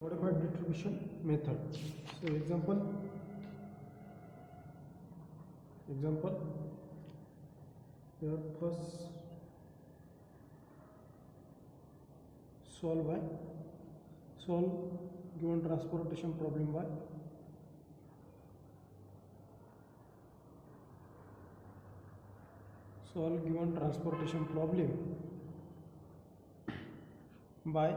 modified distribution method. So example here first solve given transportation problem by solve given transportation problem by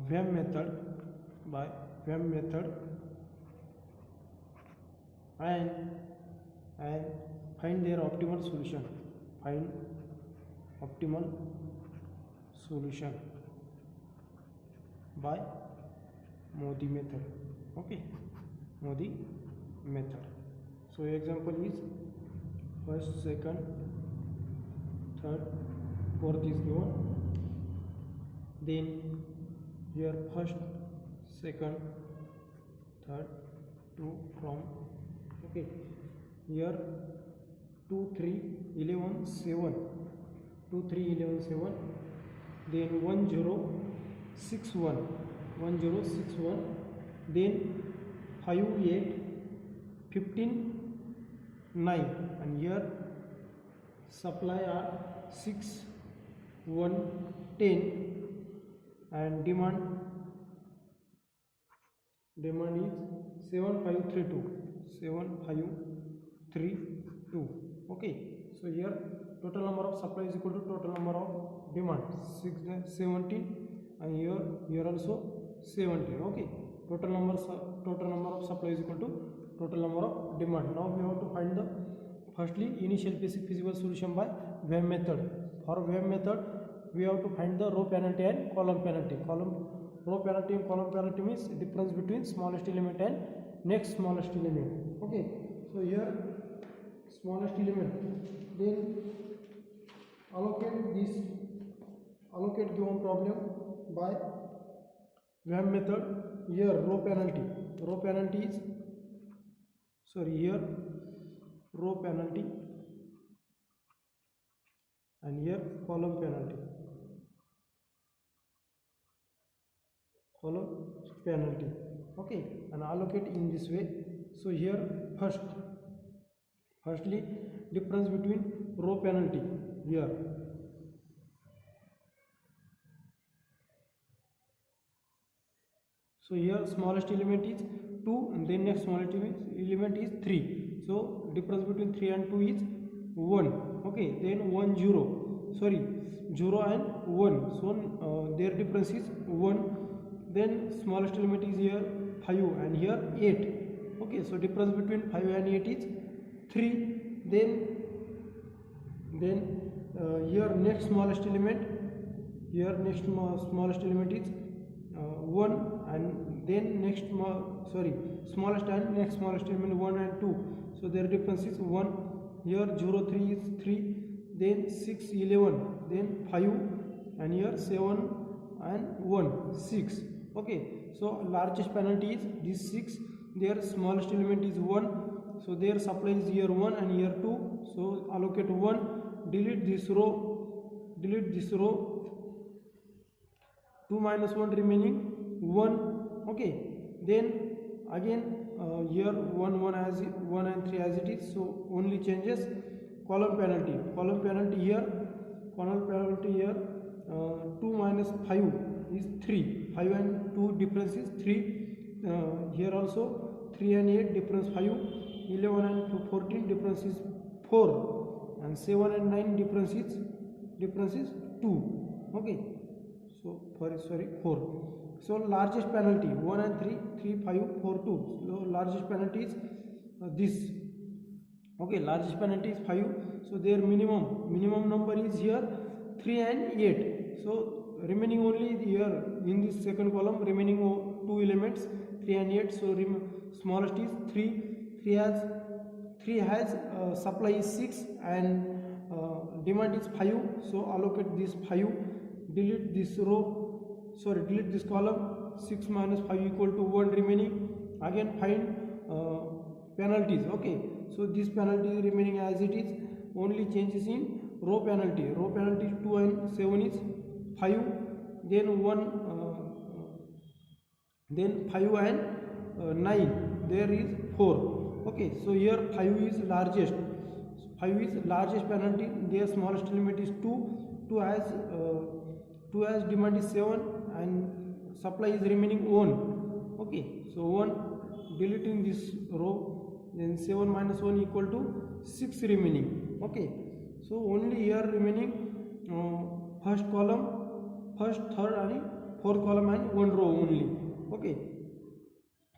VAM method and find their optimal solution. Find optimal solution by Modi method. Okay, Modi method. So example is first, second, third, fourth is given. Then here first, second, third, 2 from, okay, here 2 3 11 7, 2 3 11 7, then 1 0 6 1, 1 0 6 1, then 5 8 15 9, and here supply are 6 1 10, and demand is 7532. Okay, so here total number of supply is equal to total number of demand 17, and here also 17. Okay, total number of supply is equal to total number of demand. Now we have to find the firstly initial basic feasible solution by VAM method. For VAM method we have to find the row penalty and column penalty. Row penalty and column penalty means difference between smallest element and next smallest element. Okay, so here smallest element, then allocate given problem by VAM method. Here row penalty is here row penalty, and here column penalty. Okay, and allocate in this way. So here firstly difference between row penalty here. So here smallest element is 2, and then next smallest element is 3. So difference between 3 and 2 is 1. Okay, then 0 and 1. So their difference is 1. Then smallest element is here 5 and here 8. Okay, so difference between 5 and 8 is 3. Then here next smallest element is 1, and then smallest and next smallest element 1 and 2. So their difference is 1. Here 0 3 is 3, then 6 11, then 5, and here 7 and 1 6. Okay, so largest penalty is this 6. Their smallest element is 1, so their supply is here 1 and here 2. So allocate 1, delete this row, 2 minus 1 remaining 1. Okay, then again here 1 as 1 and 3 as it is, so only changes column penalty here 2 minus 5 is 3. 5 and 2 difference is 3. Here also 3 and 8 difference 5, 11 and 14 difference is 4, and 7 and 9 difference is 2. Okay, so 4. So largest penalty 1 and 3, 3 5 4 2. So largest penalty is this. Okay, largest penalty is 5. So their minimum number is here 3 and 8. So remaining only here in this second column remaining 2 elements 3 and 8. So smallest is 3 has supply is 6 and demand is 5. So allocate this 5, delete this column. 6 minus 5 equal to 1 remaining. Again find penalties. Okay, so this penalty remaining as it is, only changes in row penalty. Row penalty 2 and 7 is 5, then 1, then 5 and 9, there is 4. Okay, so here 5 is largest. 5 is largest penalty. Their smallest limit is 2. 2 has demand is 7 and supply is remaining 1. Okay, so 1, deleting this row, then 7 minus 1 equal to 6 remaining. Okay, so only here remaining first column, first, third and fourth column and one row only. Okay,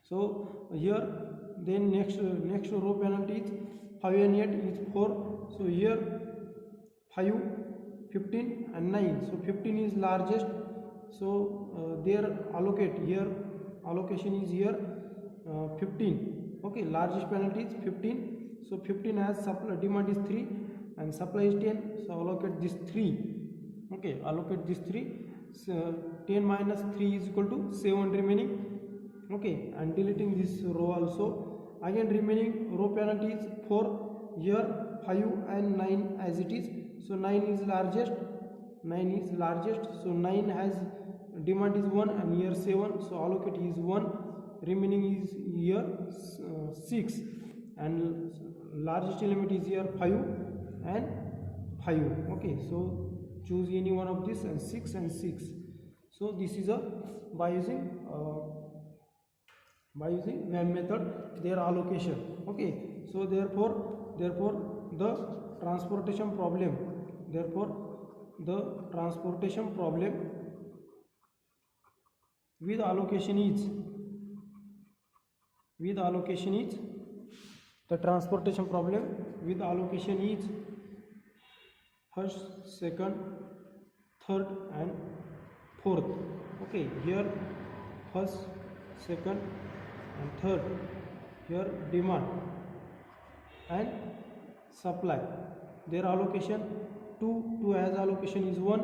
so here then next row penalty is 5 and 8 is 4. So here 5, 15 and 9. So 15 is largest. So their allocation is here 15. Okay, largest penalty is 15. So 15 has supply, demand is 3 and supply is 10. So allocate this 3. Okay, allocate this 3. So 10 minus 3 is equal to 7 remaining. Okay, and deleting this row also. Again remaining row penalty is 4. Here 5 and 9 as it is. So 9 is largest. 9 is largest. So 9 has demand is 1 and here 7. So allocate is 1. Remaining is here 6 and largest element is here 5 and 5. Okay, so choose any one of this and 6 and 6. So this is a by using VAM method their allocation. Okay, so therefore the transportation problem with allocation is the transportation problem with allocation is first, second, third and fourth. Okay, here first, second and third, here demand and supply. Their allocation 2 as allocation is 1,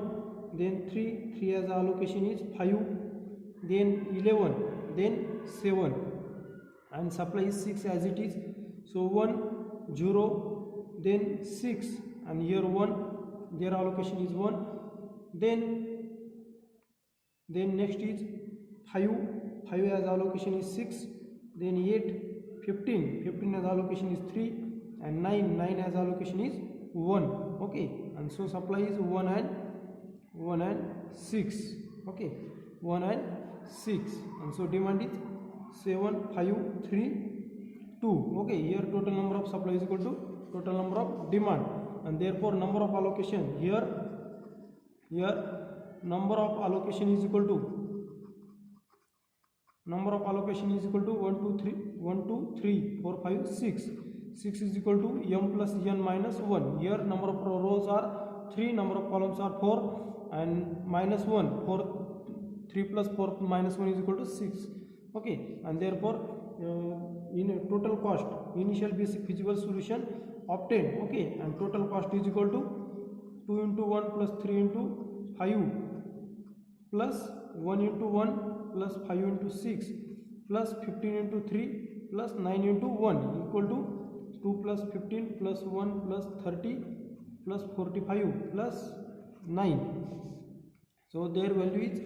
then 3 as allocation is 5, then 11, then 7 and supply is 6 as it is. So 1, 0, then 6 and here 1, their allocation is 1. Then next is 5 as allocation is 6, then 8, 15 as allocation is 3 and 9 as allocation is 1. Okay, and so supply is 1 and 6. Okay, 1 and 6 and so demand is 7, 5, 3, 2. Okay, here total number of supply is equal to total number of demand and therefore number of allocation here number of allocation is equal to 1, 2, 3, 4, 5, 6. 6 is equal to m plus n minus 1. Here number of rows are 3, number of columns are 4 and minus 1. 3 plus 4 minus 1 is equal to 6. Okay, and therefore in a total cost, initial basic feasible solution obtained. Okay, and total cost is equal to 2 into 1 plus 3 into 5 plus 1 into 1 plus 5 into 6 plus 15 into 3 plus 9 into 1 equal to 2 plus 15 plus 1 plus 30 plus 45 plus 9. So their value is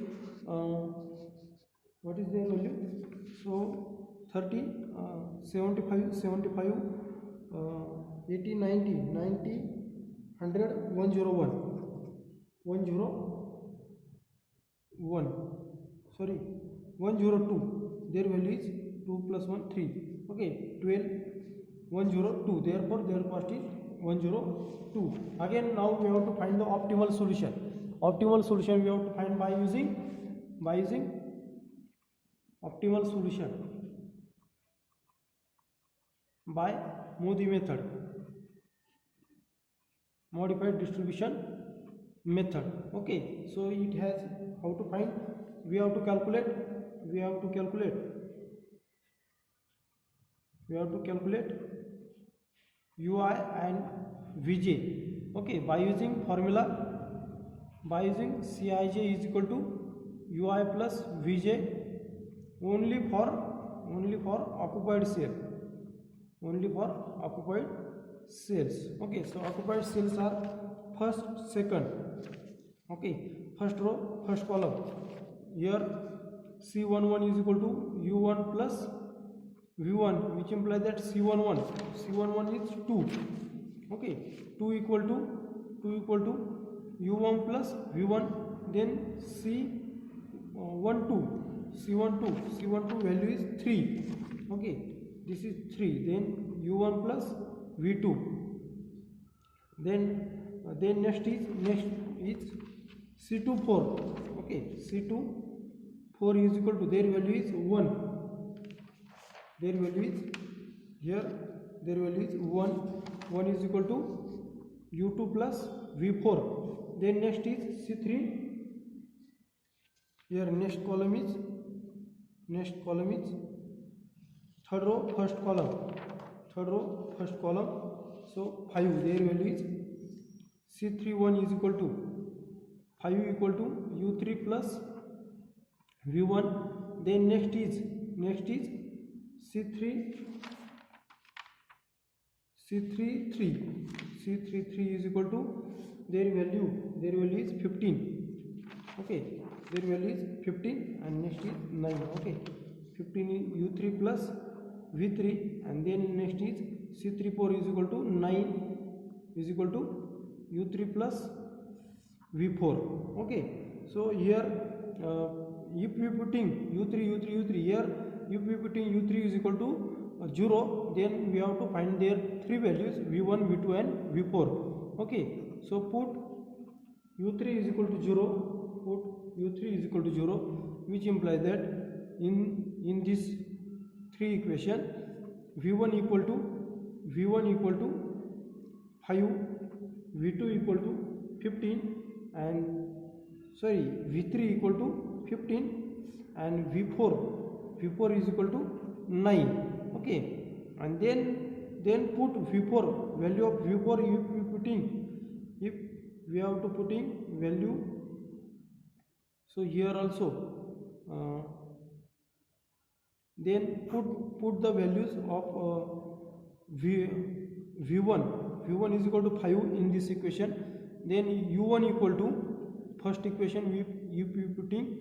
what is their value? So 30, 75, 80, 90, 100, 101. 102. Their value is 2 plus 1, 3. Okay, 12, 102. Therefore, their cost is 102. Again, now we have to find the optimal solution. Optimal solution we have to find by using optimal solution by Modi method, modified distribution method. Okay, so it has how to find. We have to calculate UI and Vj. Okay, by using formula, by using Cij is equal to UI plus Vj only for occupied cell, cells. Okay, so occupied cells are first, second. Okay, first row, first column. Here C11 is equal to U1 plus V1, which implies that C11 is 2. Okay, 2 equal to U1 plus V1. Then C12 value is 3. Okay, this is 3. Then U1 plus V2. Then next is C24. Okay, C24 is equal to, their value is 1. Their value is 1. 1 is equal to U2 plus V4. Then next is C3. Here next column is third row, first column. So 5. Their value is C31 is equal to 5 equal to U3 plus V1. Then next is C33 is equal to, their value is 15. Okay, their value is 15, and next is 9. Okay, 15 is U3 plus V3, and then next is C34 is equal to 9 is equal to U3 plus V4. Okay, so here if we putting U3 here, if we putting U3 is equal to 0, then we have to find their three values, V1, V2 and V4. Okay, so put U3 is equal to 0, which implies that in this three equation, V1 equal to 5, V2 equal to 15, and V3 equal to 15, and V4 is equal to 9. Okay, and then put V4, value of V4, if we have to putting value, so here also then put the values of V1 is equal to 5 in this equation. Then U1 equal to, first equation if we putting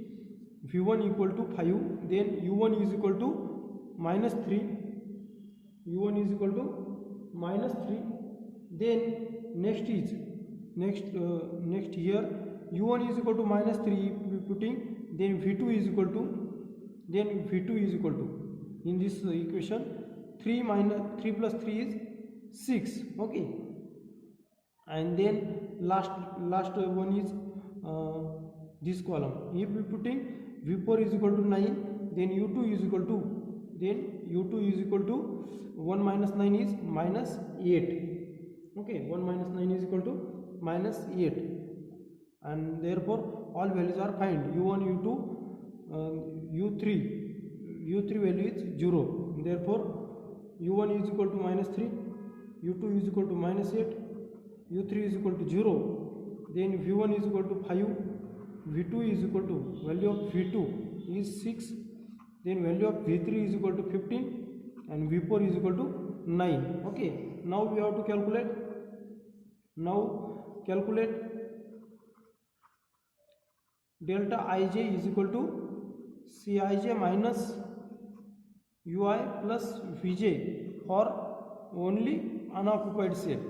V1 equal to 5, then U1 is equal to minus 3. Then next here U1 is equal to minus 3 if we putting, then V2 is equal to in this equation 3 plus 3 is 6. Okay, and then last one is this column. If we putting V4 is equal to 9, then U2 is equal to 1 minus 9 is minus 8. Okay, 1 minus 9 is equal to minus 8, and therefore all values are found. U1, U2, U3 value is 0. Therefore U1 is equal to minus 3, U2 is equal to minus 8, U3 is equal to 0. Then V1 is equal to 5, V2 is equal to, value of V2 is 6, then value of V3 is equal to 15, and V4 is equal to 9. Okay, now we have to calculate. Delta Ij is equal to Cij minus Ui plus Vj for only unoccupied cell,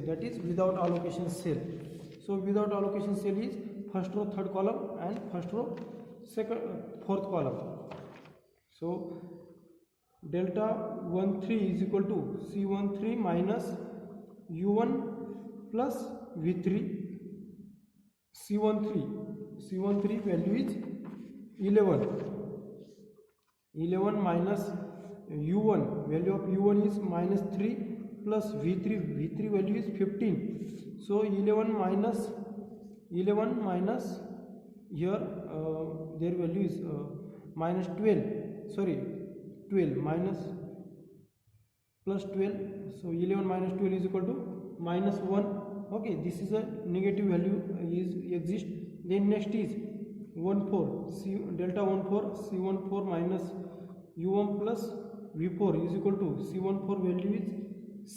that is without allocation cell. So without allocation cell is first row, third column, and first row, fourth column. So delta 13 is equal to C13 minus U1 plus V3. C13 value is 11 minus U1, value of U1 is minus 3 plus V3 value is 15. So 11 minus here their value is minus 12 minus plus 12. So 11 minus 12 is equal to minus 1. Okay, this is a negative value is exist. Then next is 14, delta 14, C14 minus U1 plus V4 is equal to C14 value is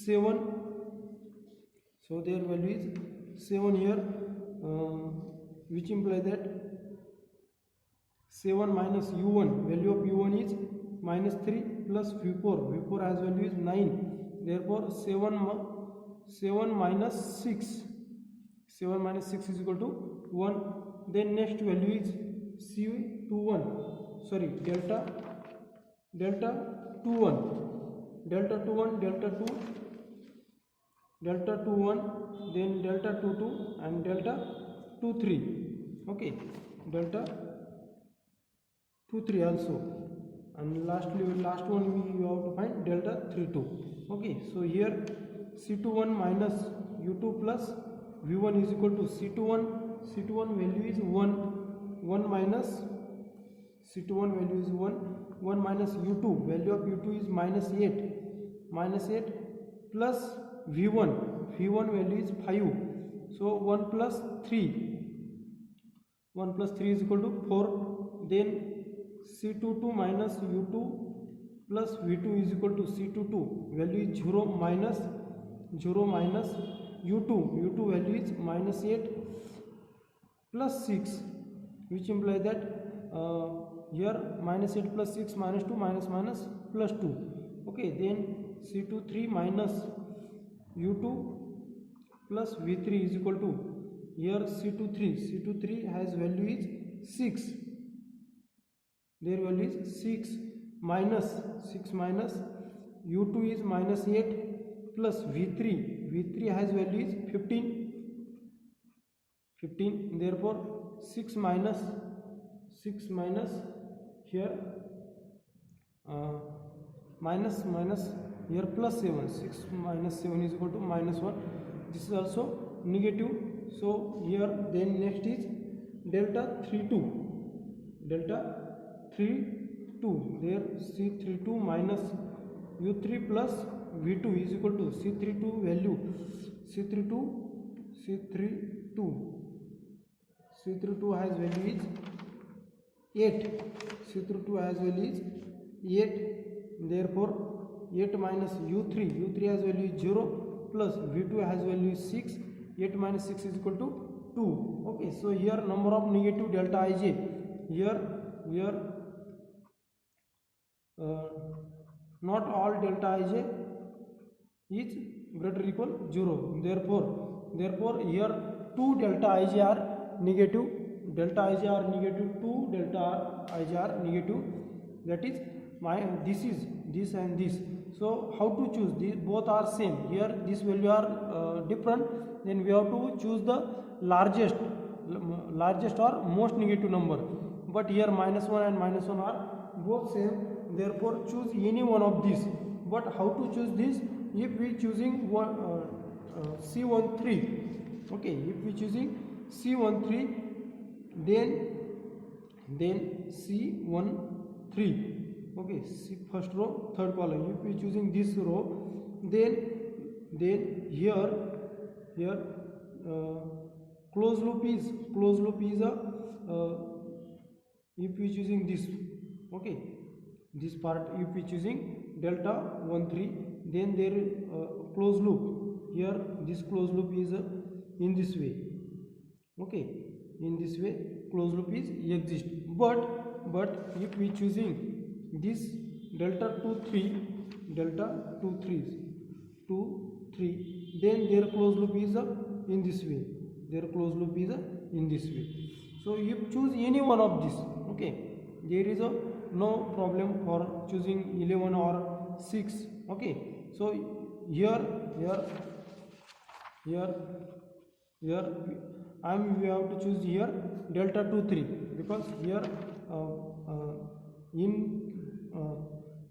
7 So their value is 7 here, which implies that 7 minus u1, value of u1 is minus 3 plus v4 has value is 9. Therefore 7 minus 6 is equal to 1. Then next value is C21, sorry, delta 21, delta 21, then delta 22 and delta 23. Okay, delta 23 also, and last one we have to find delta 32. Okay, so here C21 minus u2 plus v1 is equal to C21 value is 1 minus C21 value is 1 minus u2, value of u2 is minus 8 plus v1 value is 5. So 1 plus 3 is equal to 4. Then C22 minus u2 plus v2 is equal to C22 value is 0 minus u2 value is minus 8 plus 6, which implies that here minus 8 plus 6 minus 2 minus plus 2. Okay, then C23 minus u2 plus v3 is equal to, here C23 has value is 6, their value is 6 minus u2 is minus 8 plus v3 has value is 15. Therefore 6 minus here minus here plus 7, 6 minus 7 is equal to minus 1. This is also negative. So here then next is delta 32, there C32 minus u3 plus v2 is equal to C32 value, C32 has value is 8, C32 has value is 8. Therefore 8 minus u3 has value is 0 plus v2 has value is 6. 8 minus 6 is equal to 2. Okay, so here number of negative delta ij, here not all delta ij is greater or equal 0. Therefore here 2 delta ij are negative, 2 delta ij are negative, that is this and this. So how to choose? These both are same. Here this value are different. Then we have to choose the largest or most negative number. But here minus 1 and minus 1 are both same. Therefore choose any one of these. But how to choose this? If we choosing C13, okay, if we choosing C13, then C13. Okay, first row, third column. If we choosing this row, then here closed loop is a if we choosing this, okay, this part, if we choosing delta 13, then there closed loop, here this closed loop is in this way. Okay, in this way closed loop is exist. But if we choosing this delta 2 3, then their closed loop is in this way. So you choose any one of this. Okay, there is no problem for choosing 11 or 6. Okay, so here we have to choose here delta 2 3, because here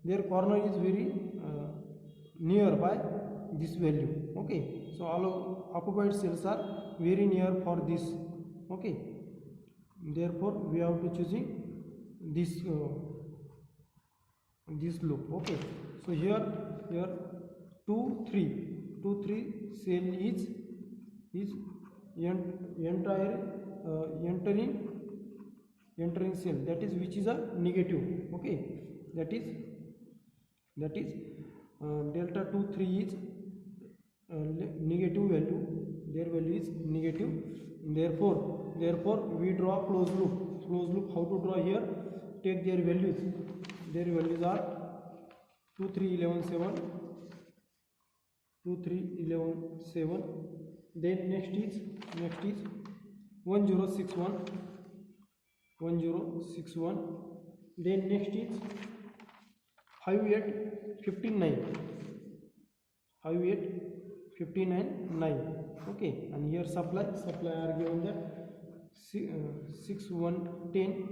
their corner is very nearby this value. Okay, so all occupied cells are very near for this. Okay, therefore we have to choosing this loop. Okay, so here 2 3 cell is entering cell, that is which is a negative. Okay, that is delta 2 3 is negative value, their value is negative. Therefore we draw closed loop. How to draw here? Take their values are 2 3 11 7, 2 3 11 7. Then next is 1061. Then next is 5 8 59, 9. Okay, and here supply are given that 6 1 10,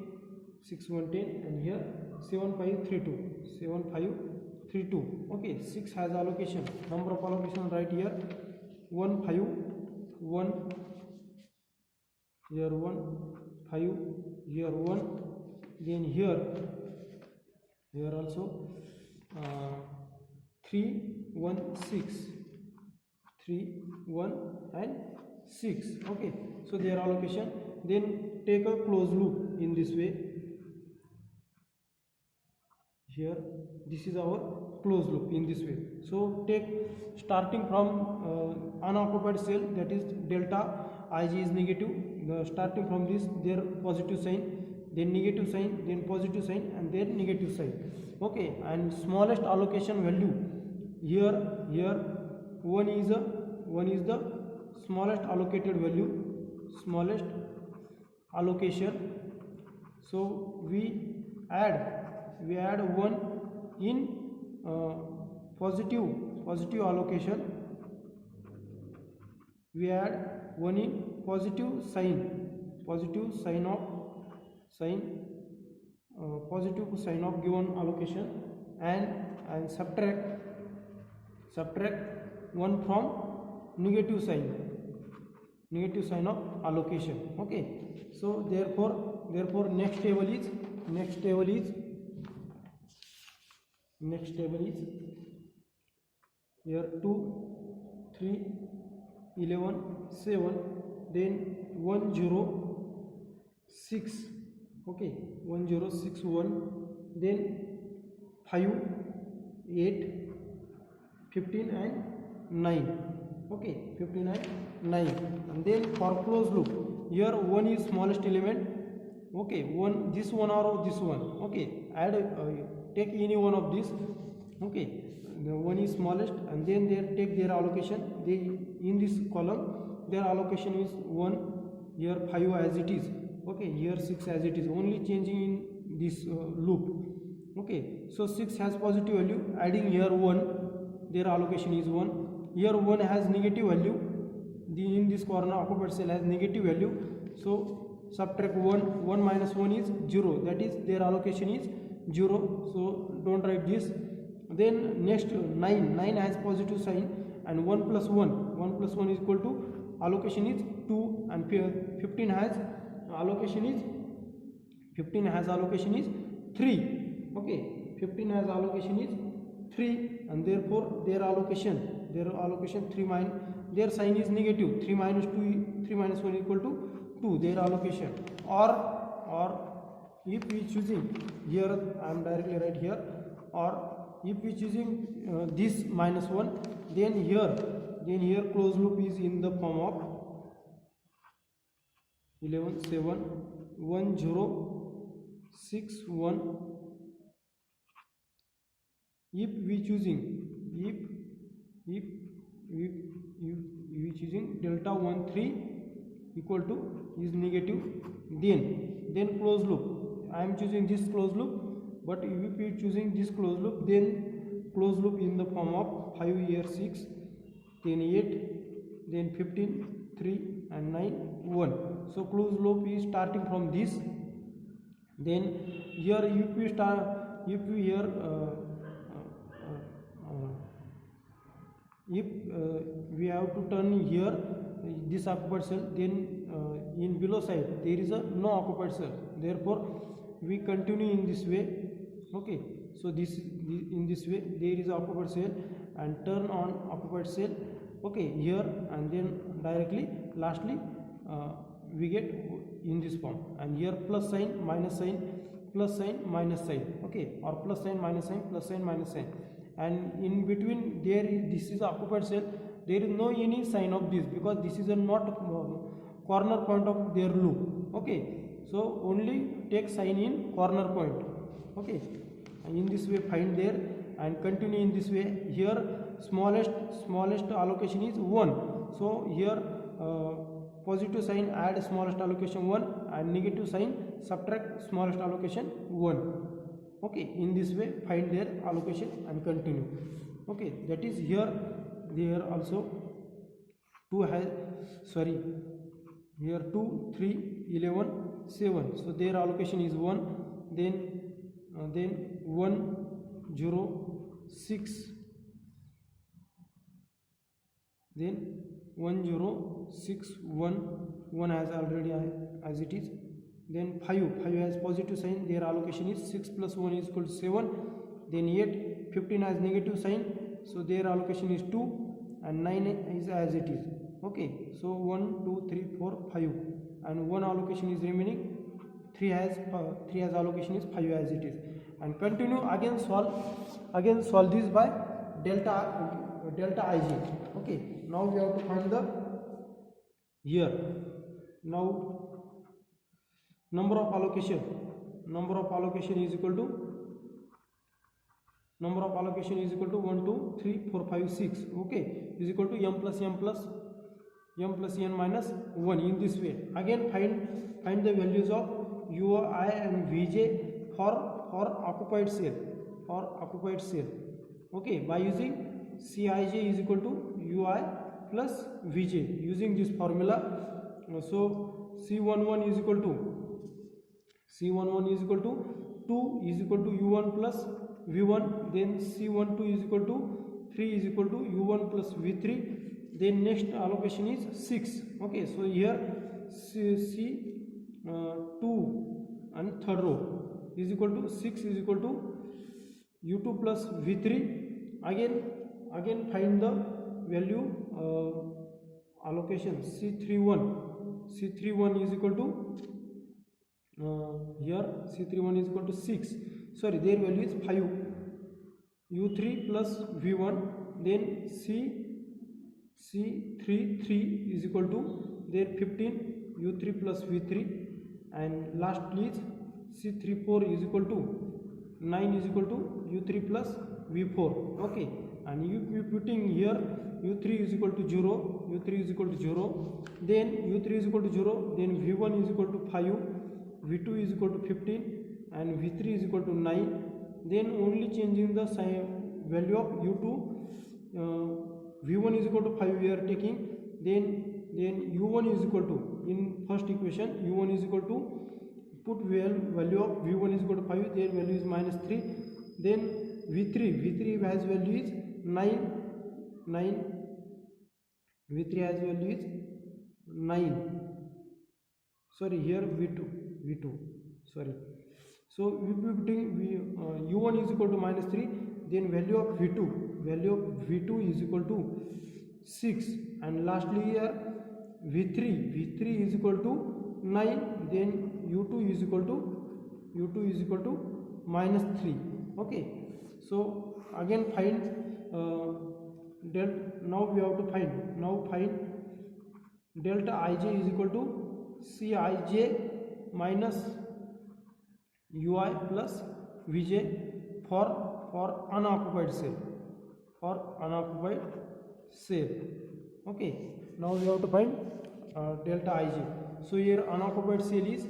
and here 7532. Okay, 6 has allocation. Number of allocation right here 1 5 1, here 1 5, here 1. Then here also 3 1 6, 3 1 and 6. Okay, so their allocation. Then take a closed loop in this way. Here this is our closed loop in this way. So take starting from unoccupied cell, that is delta Ig is negative. Starting from this, their positive sign, then negative sign, then positive sign, and then negative sign. Okay, and smallest allocation value here 1 is the smallest allocated value, smallest allocation. So we add 1 in positive allocation. We add 1 in positive sign of given allocation, and subtract 1 from negative sign of allocation. Okay, so therefore next table is here 2 3 11 7, then 106. Okay, 1061, then 5 8 15 and 9. Okay, 15 and 9. And then for closed loop, here 1 is smallest element. Okay, this one or this one. Okay, add take any one of these. Okay, the 1 is smallest, and then they take their allocation. They in this column their allocation is 1, here 5 as it is. Okay, here 6 as it is, only changing in this loop. Okay, so 6 has positive value, adding here 1, their allocation is 1. Here 1 has negative value, in this corner occupied cell has negative value, so subtract 1 minus 1 is 0, that is their allocation is 0. So don't write this. Then next 9 has positive sign, and 1 plus 1 is equal to allocation is 2, and 15 has allocation is 3. Okay, 15 has allocation is 3, and therefore their allocation 3 minus, their sign is negative. 3 minus 1 is equal to 2, their allocation. Or if we choosing here, I am directly right here, or if we choosing this minus 1, then here closed loop is in the form of 11 7 1 0 6 1. If we choosing delta 1 3 equal to is negative, then closed loop. I am choosing this closed loop, but if we choosing this closed loop, then closed loop in the form of 5 here 6, then 8, then 15 3 and 9 1. So closed loop is starting from this. Then here if we have to turn here this occupied cell, then in below side there is a no occupied cell, therefore we continue in this way. Okay, so in this way there is occupied cell, and turn on occupied cell. Okay, here, and then directly lastly we get in this form, and here plus sign minus sign, plus sign minus sign. Okay, or plus sign minus sign, plus sign minus sign, and in between there is, this is occupied cell, there is no any sign of this because this is a not corner point of their loop. Okay, so only take sign in corner point. Okay, and in this way find there and continue in this way. Here smallest allocation is 1, so here positive sign add smallest allocation 1 and negative sign subtract smallest allocation 1. Okay, in this way find their allocation and continue. Okay, that is here also 2 has here 2 3 11 7, so their allocation is 1, then 1 0 6, then 1 0 6 1 has already as it is, then 5 has positive sign, their allocation is 6 plus 1 is equal to 7, then 8 15 has negative sign, so their allocation is 2 and 9 is as it is. Okay, so 1 2 3 4 5 and 1 allocation is remaining, 3 has allocation is 5 as it is, and continue again solve this by delta ij. Okay, now we have to find the here now number of allocation is equal to 1 2 3 4 5 6. Okay, is equal to m plus n minus 1. In this way again find the values of ui and vj for occupied cell. Okay, by using Cij is equal to ui plus vj using this formula. So C11 is equal to 2 is equal to u1 plus v1, then C12 is equal to 3 is equal to u1 plus v3, then next allocation is 6. Okay, so here C2 and third row is equal to 6 is equal to u2 plus v3. Again find the value allocation C31 is equal to here C31 is equal to 6, sorry, their value is 5, u3 plus v1, then C33 is equal to their 15 u3 plus v3, and lastly is C34 is equal to 9 is equal to u3 plus v4. Okay, and you putting here u3 is equal to 0, then u3 is equal to 0, then v1 is equal to 5, v2 is equal to 15 and v3 is equal to 9, then only changing the value of u2, v1 is equal to 5 we are taking, then u1 is equal to, in first equation u1 is equal to, put value of v1 is equal to 5, their value is minus 3, then v3 has value is 9, v3 has value is 9, sorry, here v2 sorry. So we putting u1 is equal to minus 3, then value of v2 is equal to 6, and lastly here v3 is equal to 9, then u2 is equal to minus 3. Okay, so again find now we have to find delta ij is equal to Cij minus ui plus vj for unoccupied cell. Okay, now we have to find delta ij. So here unoccupied cell is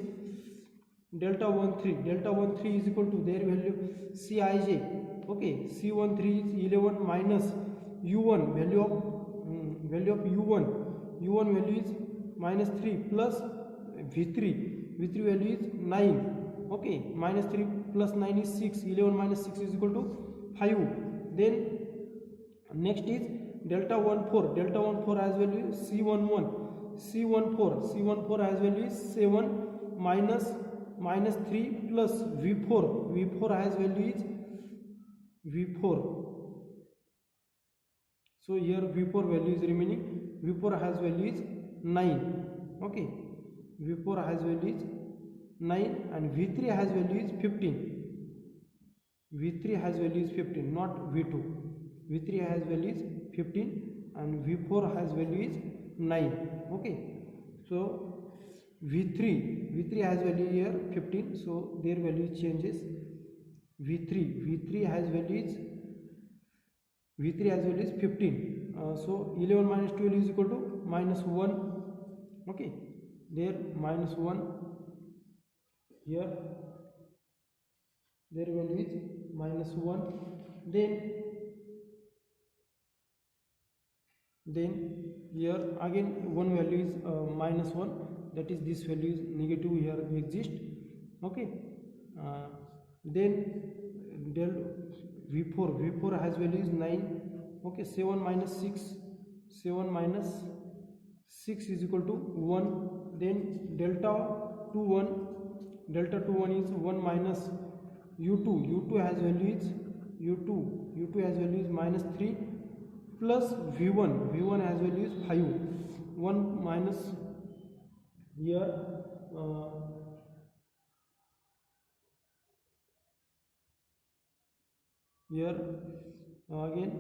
delta 13 is equal to their value Cij. Okay, C13 is 11 minus u1 value of u1 value is minus 3 plus v3 value is 9. Okay, minus 3 plus 9 is 6, 11 minus 6 is equal to 5. Then next is delta 14 has value C14 has value is 7 minus 3 plus v4 has value is v4. So here v4 value is remaining, v4 has value is 9. Okay, v4 has value is 9 and v3 has value is 15. v3 has value is 15, not v2. v3 has value is 15 and V4 has value is 9. Okay, so V3 has value here 15, so their value changes. V3 has value is 15. So 11 minus 12 is equal to minus 1. Okay, there minus 1 here, their value is minus 1. Then here again one value is minus 1, that is this value is negative here exist. Okay, then del V4 has value is 9. Okay, 7 minus 6 is equal to 1. Then delta 21 is 1 minus U2 has value is minus 3 plus V1 has value is 5. 1 minus here again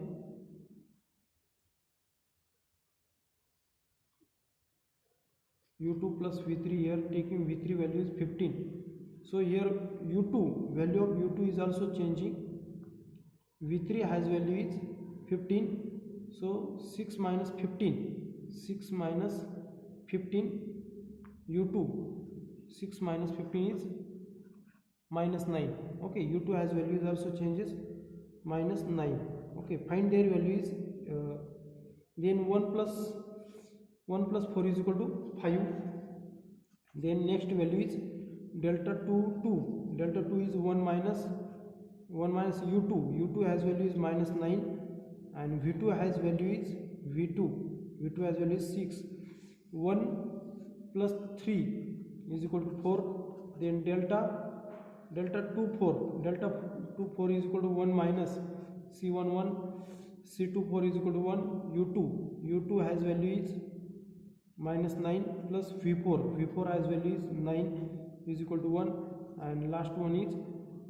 U2 plus V3, here taking V3 value is 15. So here value of U2 is also changing. V3 has value is 15. So 6 minus 15 U2, 6 minus 15 is minus 9. Okay, U2 has values also changes, minus 9. Okay, find their values. Then 1 plus 4 is equal to 5. Then next value is delta 2 is 1 minus U2 has value is minus 9, and V2 has value is V2 has value is 6. 1 plus 3 is equal to 4. Then delta 24 is equal to 1 minus C11, C24 is equal to 1. U2 has value is minus 9 plus V4 has value is 9 is equal to 1. And last one is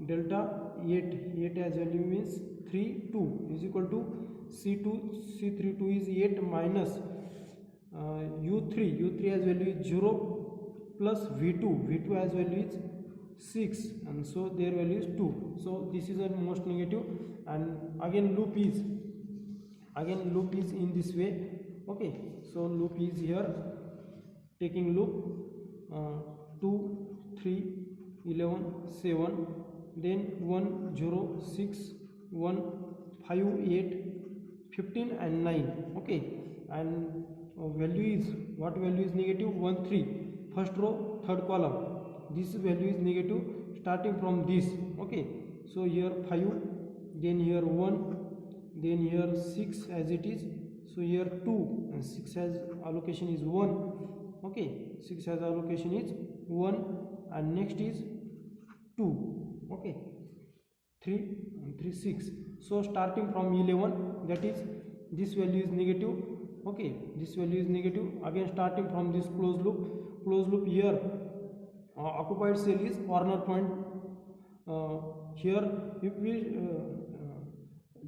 delta 8 has value means 2 is equal to C32 is 8 minus U3 has value is 0 plus V2 has value is 6, and so their value is 2. So this is the most negative, and again loop is in this way. Okay, so loop is here, taking loop 2 3 11 7, then 1 0 6 1 5 8 15 and 9. Okay, and value is, what value is negative? 1 3, first row third column, this value is negative starting from this. Okay, so here 5, then here 1, then here 6 as it is, so here 2, and 6 has allocation is 1. Okay, 6 has allocation is 1, and next is 2. Okay, 3 and 3 6. So starting from 11, that is this value is negative. Okay, this value is negative. Again starting from this closed loop here, occupied cell is corner point. Here if we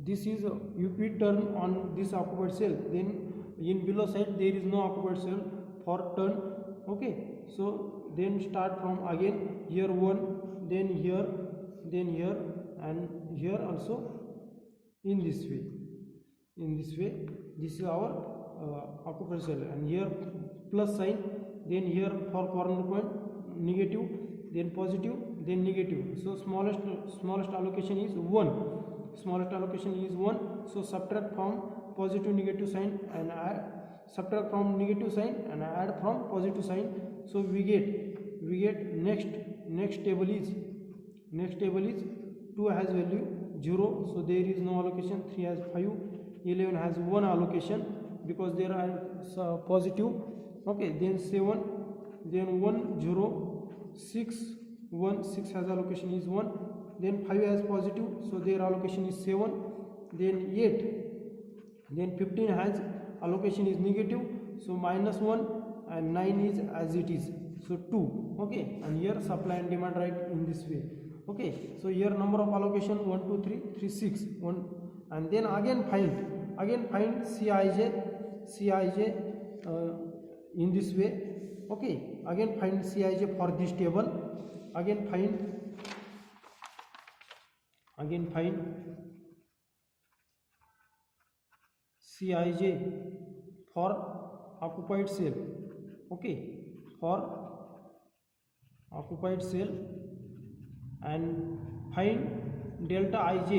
if we turn on this occupied cell, then in below side there is no occupied cell for turn. Okay, so then start from again here 1, then here, and here also in this way. This is our occupied cell, and here plus sign, then here for corner point negative, then positive, then negative. So smallest allocation is 1. So subtract from positive negative sign and add, subtract from negative sign and add from positive sign. So we get next table is 2 has value 0, so there is no allocation. 3 has 5, 11 has 1 allocation because there are positive. Okay, then 7, then 1 0 6 1, 6 has allocation is 1, then 5 has positive, so their allocation is 7, then 8, then 15 has allocation is negative, so minus 1, and 9 is as it is, so 2. Okay, and here supply and demand right in this way. Okay, so here number of allocation 1 2 3 3 6 1, and then again again find Cij in this way. Okay, again find Cij for this table. Again find Cij for occupied cell. Okay, for occupied cell, and find delta ij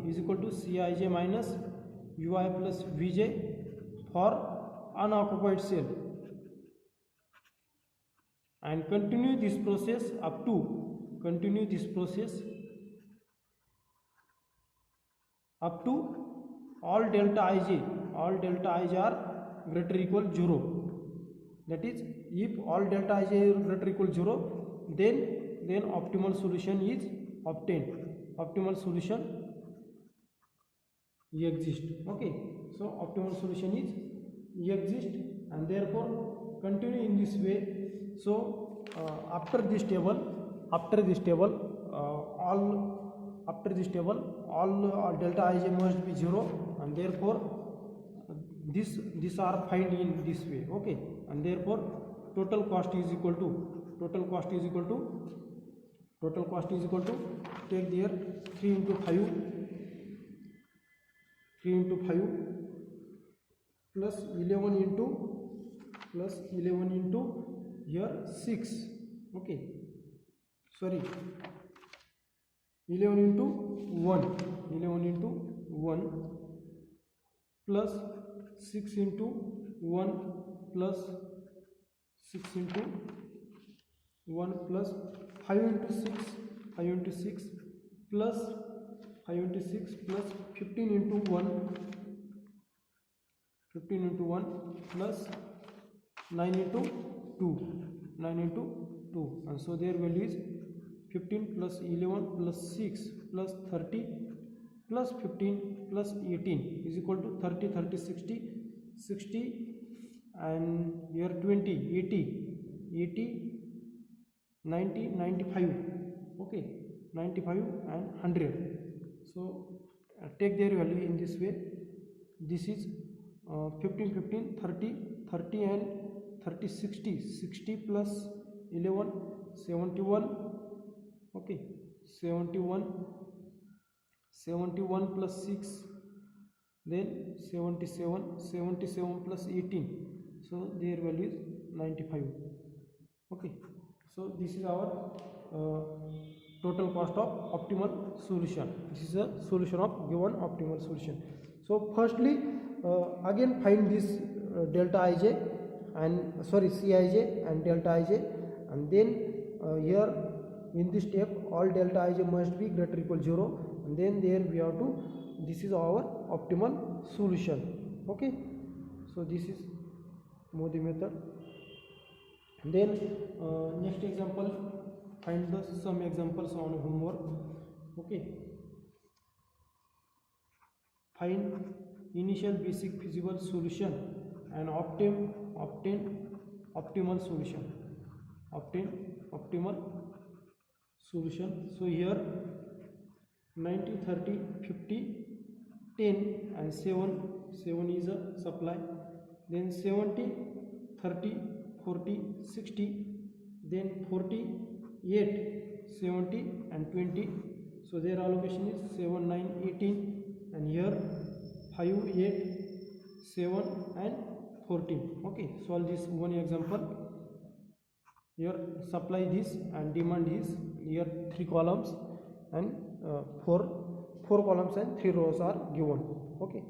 is equal to Cij minus ui plus vj for unoccupied cell, and continue this process up to all delta ij are greater or equal 0. That is, if all delta ij are greater or equal 0, then optimal solution is obtained. Optimal solution exists. Okay, so optimal solution is exists, and therefore continue in this way. So after this table all delta ij must be 0, and therefore these are find in this way. Okay, and therefore total cost is equal to take there 3 into 5 plus 11 into here 6. Okay, sorry, 11 into 1 plus 6 into 1 plus 6 into 1 plus 5 into 6 plus 5 into 6 plus 15 into 1 plus 9 into 2, and so their value is 15 plus 11 plus 6 plus 30 plus 15 plus 18 is equal to 30, 60, and here 20, 80, 90, 95. Okay, 95 and 100. So take their value in this way. This is 15, 30 and 30, 60 plus 11, 71. Okay, 71 plus 6, then 77 plus 18, so their value is 95. Okay, so this is our total cost of optimal solution. This is a solution of given optimal solution. So firstly, again find this delta ij and Cij and delta ij, and then here in this step all delta ij must be greater or equal 0, and then there we have to, this is our optimal solution. Okay, so this is Modi method. And then next example, find some examples on homework. Okay, find initial basic feasible solution and obtain optimal solution. So here 90, 30, 50, 10 and 7 is a supply, then 70, 30, 40, 60, then 48, 70 and 20. So their allocation is 7, 9, 18, and here 5, 8, 7 and 14. Okay, solve this one example. Here supply this and demand is, here 3 columns and 4 columns and 3 rows are given. Okay.